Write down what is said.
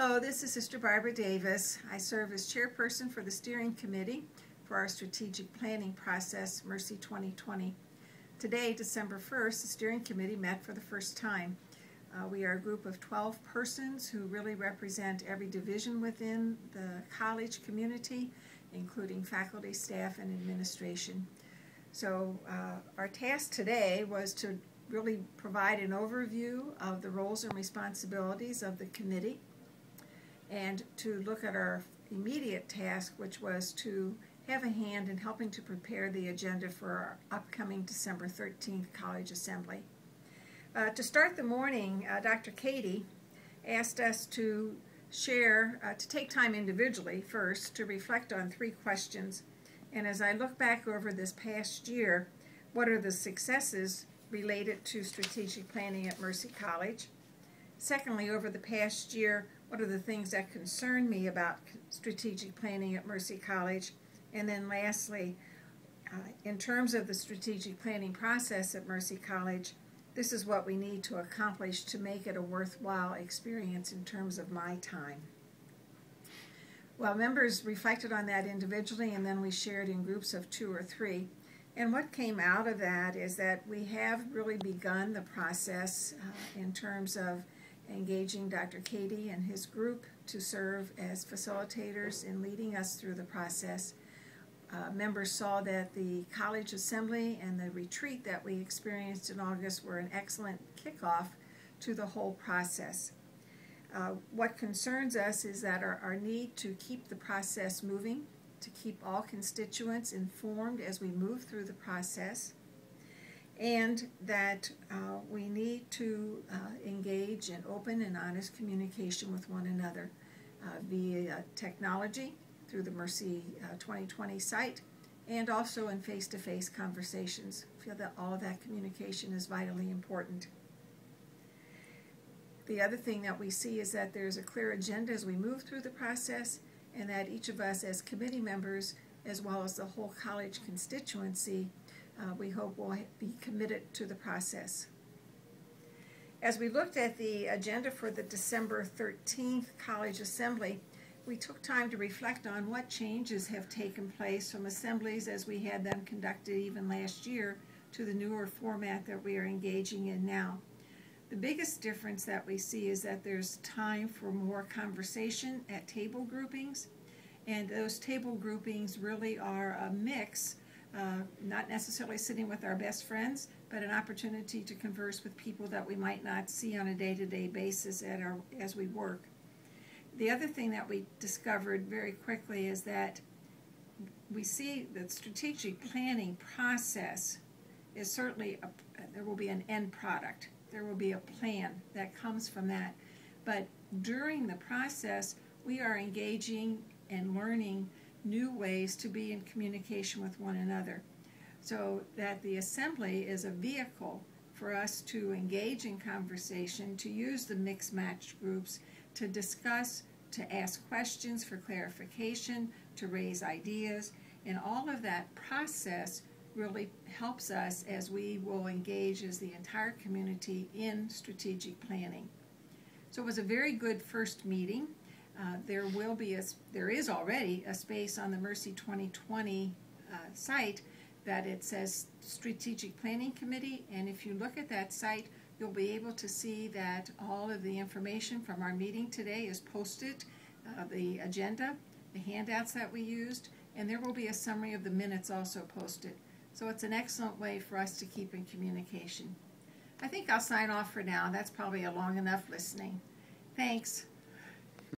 Hello, this is Sister Barbara Davis. I serve as chairperson for the steering committee for our strategic planning process, Mercy 2020. Today, December 1st, the steering committee met for the first time. We are a group of 12 persons who really represent every division within the college community, including faculty, staff, and administration. So our task today was to really provide an overview of the roles and responsibilities of the committee, and to look at our immediate task, which was to have a hand in helping to prepare the agenda for our upcoming December 13th College Assembly. To start the morning, Dr. Katie asked us to share, to take time individually first to reflect on 3 questions. And as I look back over this past year, what are the successes related to strategic planning at Mercy College? Secondly, over the past year, what are the things that concern me about strategic planning at Mercy College? And then lastly, in terms of the strategic planning process at Mercy College, this is what we need to accomplish to make it a worthwhile experience in terms of my time. Well, members reflected on that individually, and then we shared in groups of 2 or 3. And what came out of that is that we have really begun the process in terms of engaging Dr. Katie and his group to serve as facilitators in leading us through the process. Members saw that the college assembly and the retreat that we experienced in August were an excellent kickoff to the whole process. What concerns us is that our need to keep the process moving, to keep all constituents informed as we move through the process, and that we need to engage in open and honest communication with one another via technology through the Mercy 2020 site, and also in face-to-face conversations. I feel that all of that communication is vitally important. The other thing that we see is that there's a clear agenda as we move through the process, and that each of us as committee members, as well as the whole college constituency, we hope will be committed to the process. As we looked at the agenda for the December 13th College Assembly, we took time to reflect on what changes have taken place from assemblies as we had them conducted even last year to the newer format that we are engaging in now. The biggest difference that we see is that there's time for more conversation at table groupings, and those table groupings really are a mix, not necessarily sitting with our best friends, but an opportunity to converse with people that we might not see on a day-to-day basis as we work. The other thing that we discovered very quickly is that we see the strategic planning process is certainly, there will be an end product. There will be a plan that comes from that. But during the process, we are engaging and learning new ways to be in communication with one another. So that the assembly is a vehicle for us to engage in conversation, to use the mixed-matched groups, to discuss, to ask questions for clarification, to raise ideas, and all of that process really helps us as we will engage as the entire community in strategic planning. So it was a very good first meeting. There is already a space on the Mercy 2020 site that it says Strategic Planning Committee, and if you look at that site, you'll be able to see that all of the information from our meeting today is posted, the agenda, the handouts that we used, and there will be a summary of the minutes also posted. So it's an excellent way for us to keep in communication. I think I'll sign off for now. That's probably a long enough listening. Thanks.